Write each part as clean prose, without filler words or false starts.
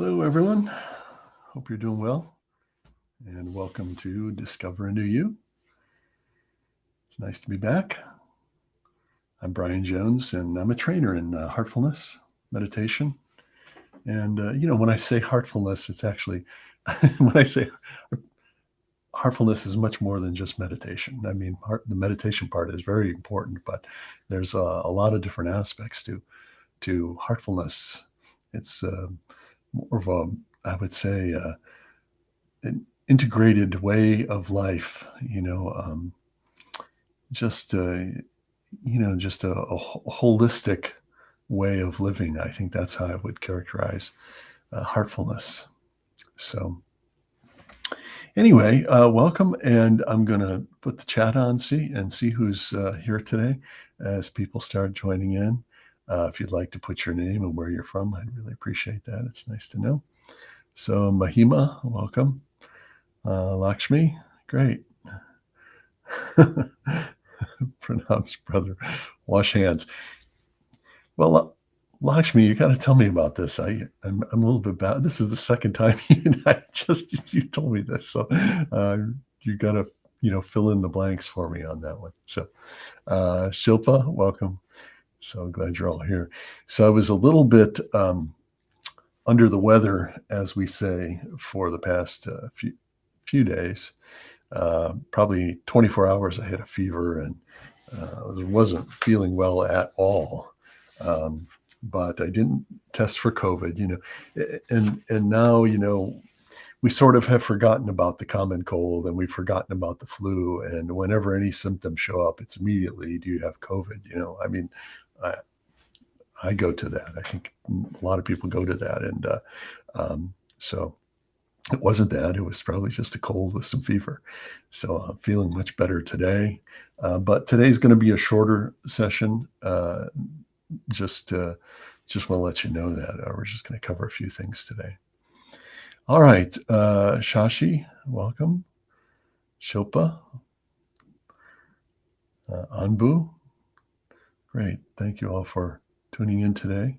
Hello, everyone. Hope you're doing well, and welcome to Discover a New You. It's nice to be back. I'm Brian Jones, and I'm a trainer in heartfulness meditation. And, when I say heartfulness, it's actually, when I say heartfulness is much more than just meditation. I mean, the meditation part is very important, but there's a lot of different aspects to heartfulness. It's more of a, I would say, an integrated way of life, just just a holistic way of living. I think that's how I would characterize heartfulness. So anyway, welcome, and I'm going to put the chat on, see who's here today as people start joining in. If you'd like to put your name and where you're from, I'd really appreciate that. It's nice to know. So Mahima, welcome. Lakshmi, great. Pranam's brother, wash hands. Well, Lakshmi, you got to tell me about this. I'm a little bit bad. This is the second time you told me this, so you got to fill in the blanks for me on that one. So Shilpa, welcome. So glad you're all here. So I was a little bit under the weather, as we say, for the past few days. Probably 24 hours I had a fever and wasn't feeling well at all. But I didn't test for COVID, and now, we sort of have forgotten about the common cold, and we've forgotten about the flu. And whenever any symptoms show up, it's immediately, do you have COVID? I mean, I go to that. I think a lot of people go to that. And so it wasn't that. It was probably just a cold with some fever. So I'm feeling much better today. But today's going to be a shorter session. Just want to let you know that we're just going to cover a few things today. All right. Shashi, welcome. Shilpa. Anbu. Great. Thank you all for tuning in today.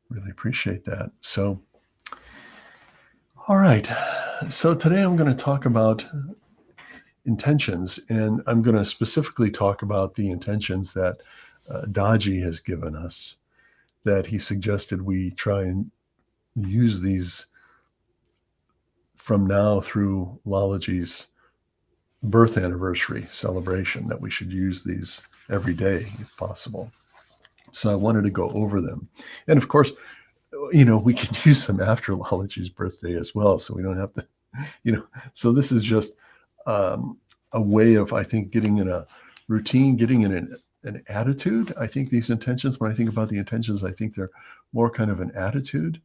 Really appreciate that. So, all right. So today I'm going to talk about intentions, and I'm going to specifically talk about the intentions that Daji has given us, that he suggested we try and use these from now through Lalaji's birth anniversary celebration, that we should use these every day if possible. So I wanted to go over them. And of course, we can use them after Lalaji's birthday as well. So we don't have to, so this is just a way of, I think, getting in a routine, getting in an attitude. I think these intentions, when I think about the intentions, I think they're more kind of an attitude,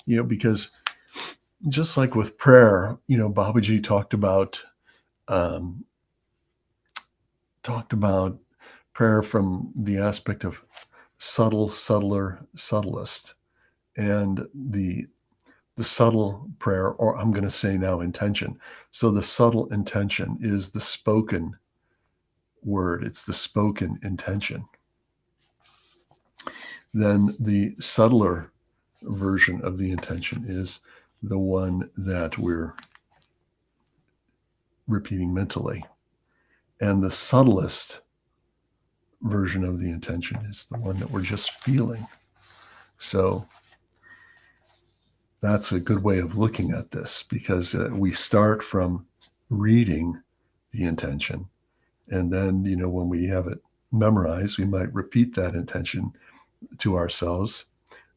because just like with prayer, Babaji talked about prayer from the aspect of subtle, subtler, subtlest. And the subtle prayer, or I'm going to say now intention. So the subtle intention is the spoken word. It's the spoken intention. Then the subtler version of the intention is the one that we're repeating mentally. And the subtlest version of the intention is the one that we're just feeling. So that's a good way of looking at this, because we start from reading the intention. And then, when we have it memorized, we might repeat that intention to ourselves.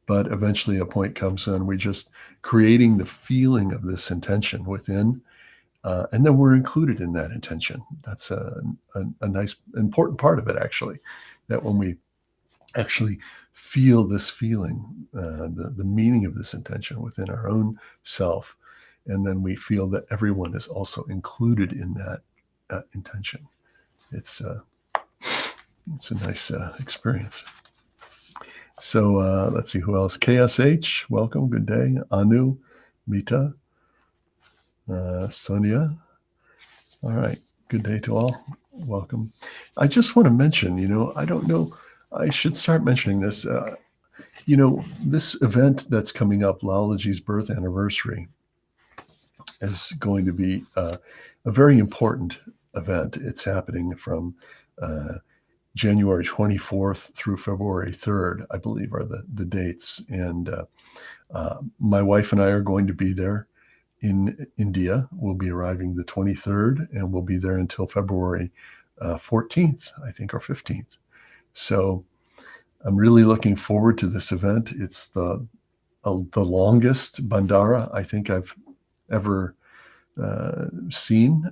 But eventually a point comes when we're just creating the feeling of this intention within. And then we're included in that intention. That's a nice, important part of it, actually, that when we actually feel this feeling, the meaning of this intention within our own self, and then we feel that everyone is also included in that intention. It's a nice experience. So let's see who else. KSH, welcome. Good day. Anu, Mita, Sonia. All right. Good day to all. Welcome. I just want to mention, I don't know, I should start mentioning this. This event that's coming up, Lalaji's birth anniversary, is going to be a very important event. It's happening from January 24th through February 3rd, I believe, are the dates. And my wife and I are going to be there in India. We'll be arriving the 23rd, and we'll be there until February 14th, I think, or 15th. So I'm really looking forward to this event. It's the longest bandara I think I've ever seen.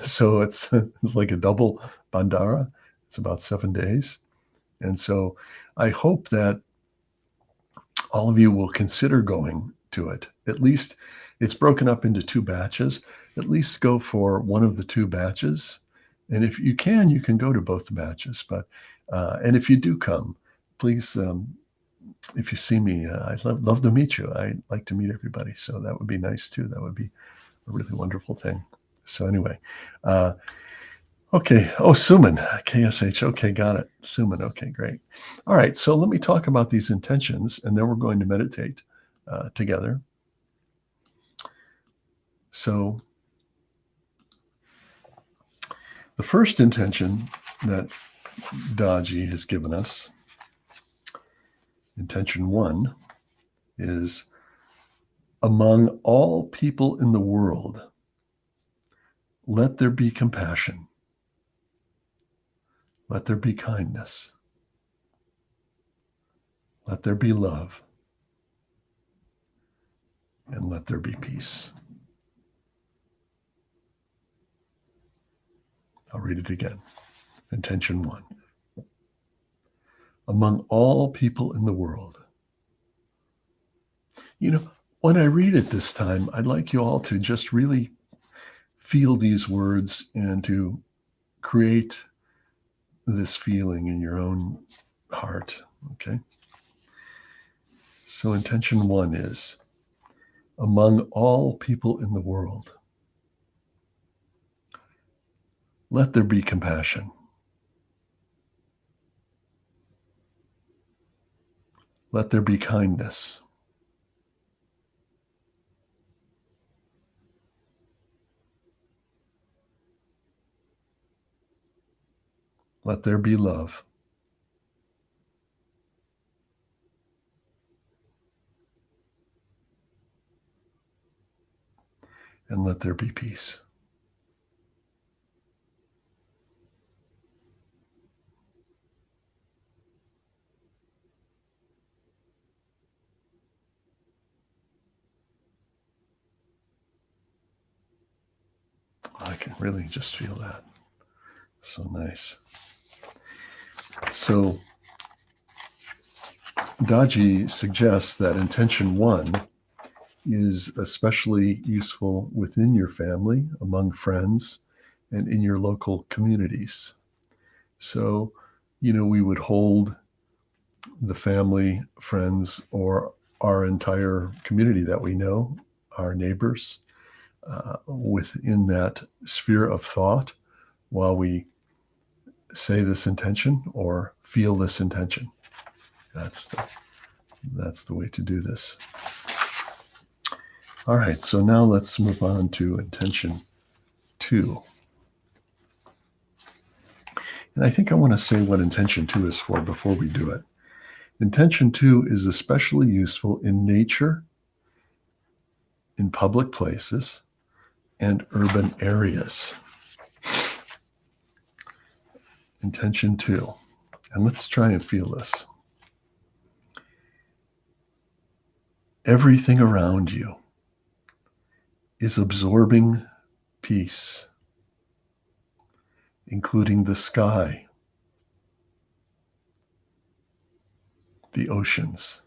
So it's like a double bandara. It's about 7 days. And so I hope that all of you will consider going to it. At least it's broken up into 2 batches. At least go for one of the 2 batches. And if you can go to both the batches. But and if you do come, please, if you see me, I'd love to meet you. I like to meet everybody. So that would be nice too. That would be a really wonderful thing. So anyway, okay. Oh, Suman, KSH. Okay, got it. Suman. Okay, great. All right. So let me talk about these intentions, and then we're going to meditate together. So the first intention that Daji has given us, intention 1, is among all people in the world, let there be compassion. Let there be kindness. Let there be love. And let there be peace. I'll read it again. Intention 1. Among all people in the world. When I read it this time, I'd like you all to just really feel these words and to create this feeling in your own heart, okay? So intention 1 is, among all people in the world, let there be compassion. Let there be kindness. Let there be love. And let there be peace. I can really just feel that. So nice. So Daji suggests that intention 1 is especially useful within your family, among friends, and in your local communities. So, we would hold the family, friends, or our entire community that we know, our neighbors, within that sphere of thought while we say this intention or feel this intention. That's the way to do this. All right, so now let's move on to intention 2. And I think I want to say what intention 2 is for before we do it. Intention 2 is especially useful in nature, in public places, and urban areas. Intention 2. And let's try and feel this. Everything around you is absorbing peace, including the sky, the oceans,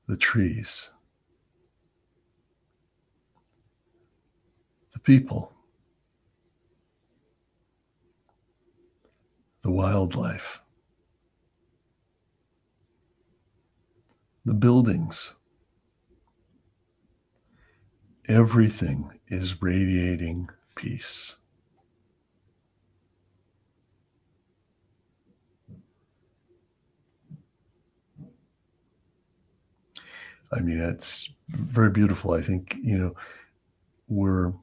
the trees, the people, the wildlife, the buildings. Everything is radiating peace. I mean, it's very beautiful. I think, we're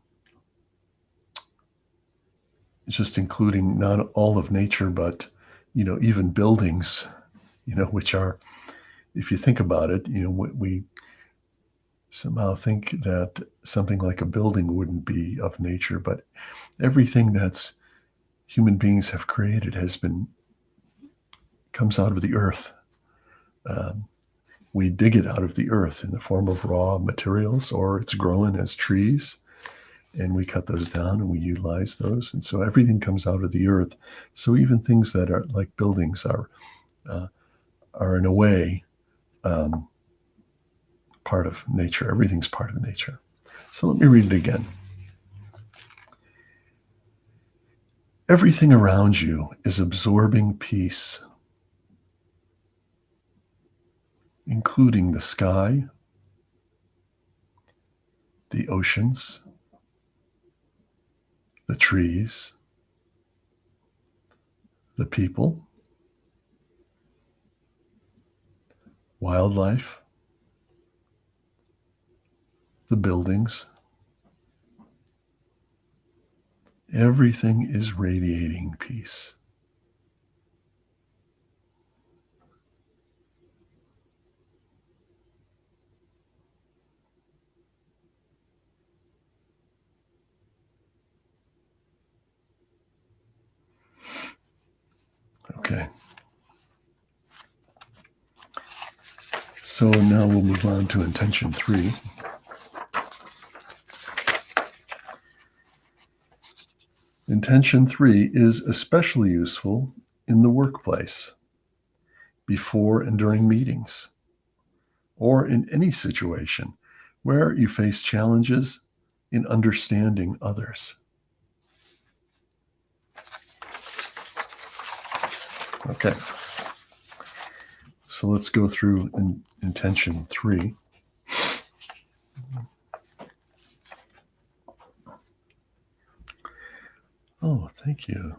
just including not all of nature, but, even buildings, which are, if you think about it, we somehow think that something like a building wouldn't be of nature, but everything that's human beings have created comes out of the earth. We dig it out of the earth in the form of raw materials, or it's growing as trees, and we cut those down and we utilize those. And so everything comes out of the earth. So even things that are like buildings are in a way part of nature. Everything's part of nature. So let me read it again. Everything around you is absorbing peace, including the sky, the oceans, the trees, the people, wildlife, the buildings. Everything is radiating peace. Okay. So now we'll move on to intention 3. Intention 3 is especially useful in the workplace, before and during meetings, or in any situation where you face challenges in understanding others. Okay. So let's go through intention 3. Oh, thank you.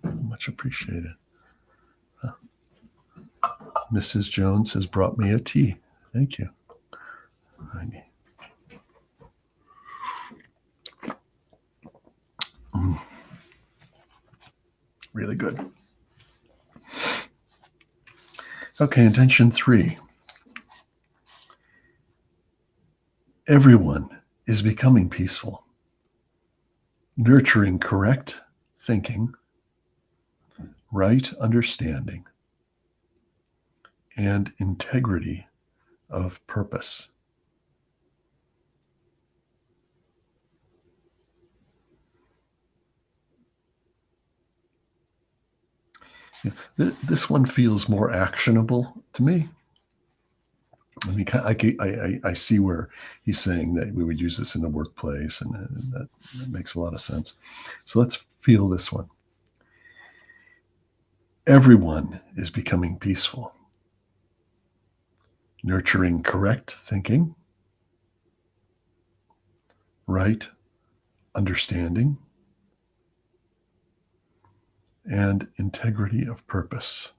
Much appreciated. Mrs. Jones has brought me a tea. Thank you. Really good. Okay, intention 3. Everyone is becoming peaceful, nurturing correct thinking, right understanding, and integrity of purpose. This one feels more actionable to me. I mean, I see where he's saying that we would use this in the workplace, and that makes a lot of sense. So let's feel this one. Everyone is becoming peaceful, nurturing correct thinking, right understanding, and integrity of purpose.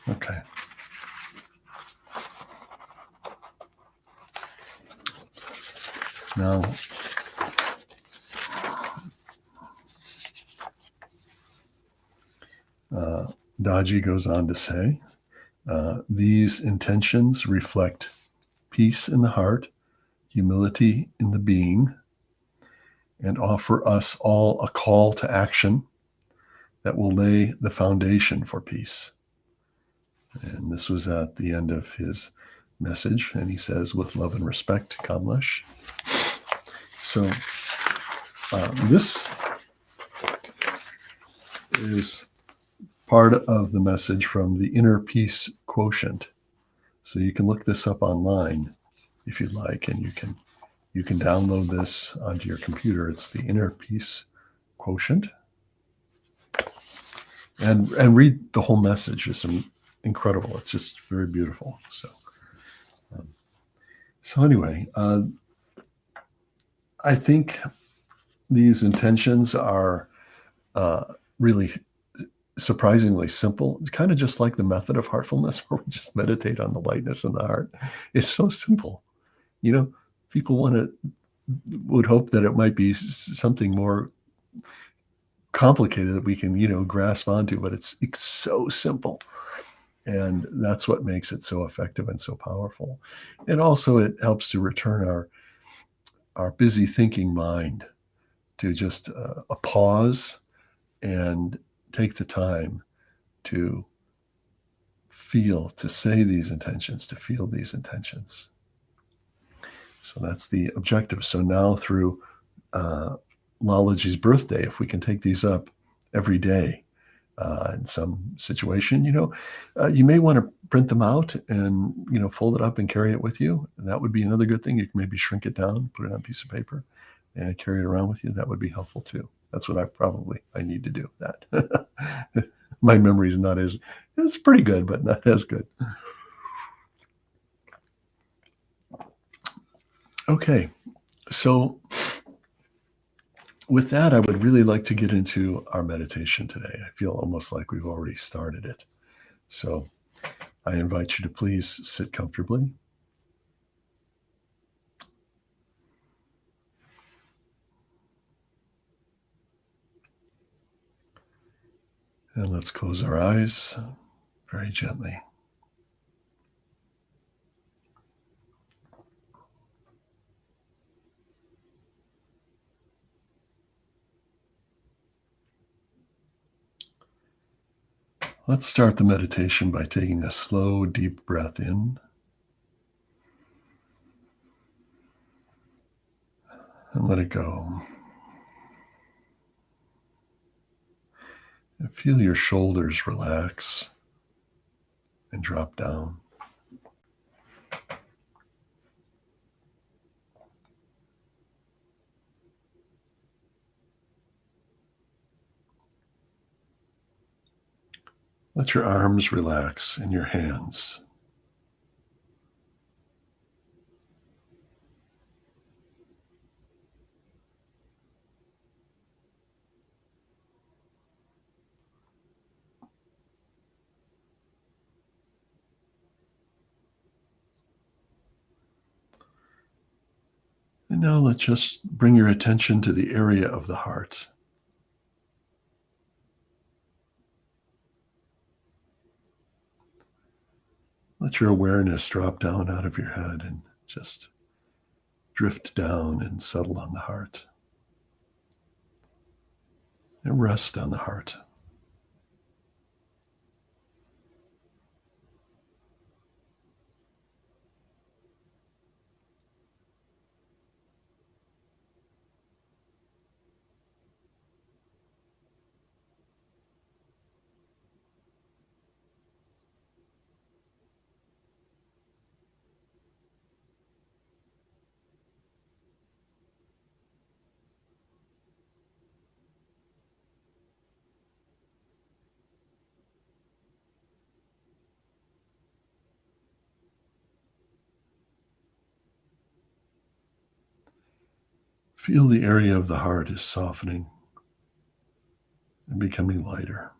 Okay. Now, Daji goes on to say, these intentions reflect peace in the heart, humility in the being, and offer us all a call to action that will lay the foundation for peace. And this was at the end of his message. And he says, with love and respect, Kamlesh. So this is part of the message from the Inner Peace Quotient. So you can look this up online if you'd like, and you can download this onto your computer. It's the Inner Peace Quotient. and read the whole message. It's incredible. It's just very beautiful. Um, so anyway, I think these intentions are uh, really surprisingly simple, kind of just like the method of heartfulness, where we just meditate on the lightness in the heart. It's so simple. You know, people would hope that it might be something more complicated that we can, grasp onto, but it's so simple. And that's what makes it so effective and so powerful. And also it helps to return our busy thinking mind to just a pause and take the time to feel, to say these intentions, to feel these intentions. So that's the objective. So now through uh, Lalaji's birthday, if we can take these up every day in some situation, you may want to print them out and, fold it up and carry it with you. And that would be another good thing. You can maybe shrink it down, put it on a piece of paper and carry it around with you. That would be helpful too. That's what I need to do that. My memory is not as, it's pretty good, but not as good. Okay. So with that, I would really like to get into our meditation today. I feel almost like we've already started it. So I invite you to please sit comfortably. And let's close our eyes very gently. Let's start the meditation by taking a slow, deep breath in and let it go. And feel your shoulders relax and drop down. Let your arms relax in your hands. And now let's just bring your attention to the area of the heart. Let your awareness drop down out of your head and just drift down and settle on the heart. And rest on the heart. Feel the area of the heart is softening and becoming lighter.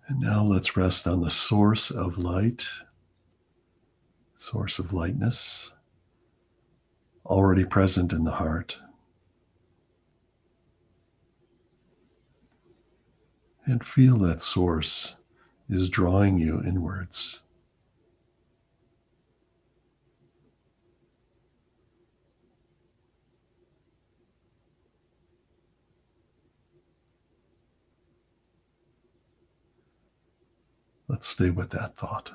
And now let's rest on the source of light, source of lightness, already present in the heart. And feel that source is drawing you inwards. Let's stay with that thought.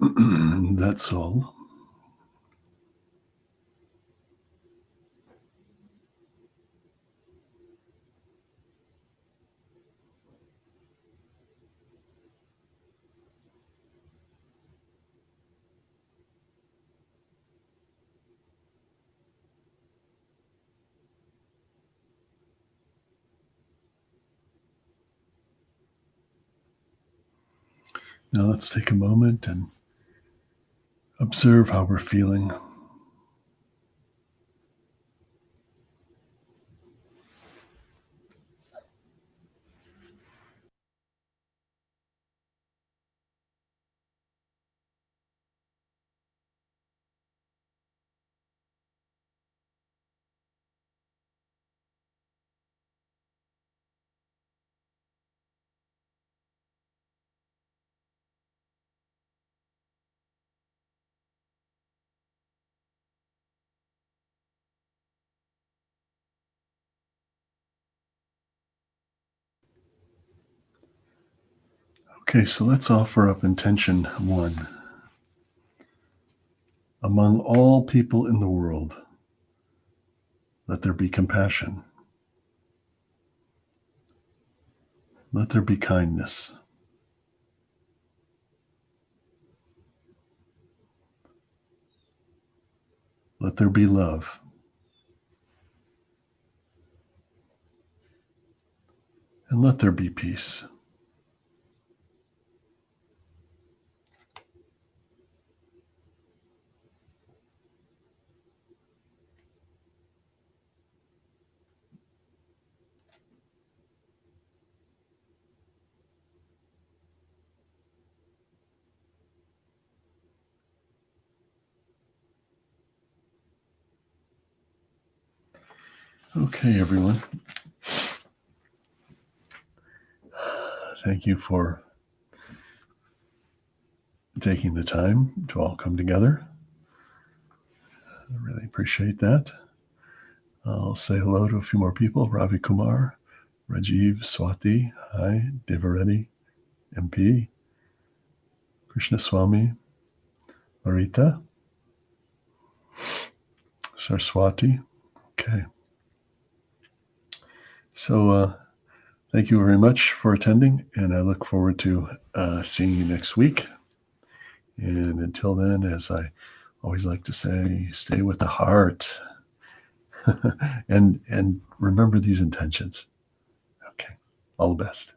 That's all. Now let's take a moment and observe how we're feeling. Okay, so let's offer up intention one. Among all people in the world, let there be compassion. Let there be kindness. Let there be love. And let there be peace. Okay, everyone. Thank you for taking the time to all come together. I really appreciate that. I'll say hello to a few more people. Ravi Kumar, Rajiv, Swati, hi, Devareddy, MP, Krishna Swami, Marita, Saraswati. Okay. So thank you very much for attending, and I look forward to seeing you next week. And until then, as I always like to say, stay with the heart and remember these intentions. Okay. All the best.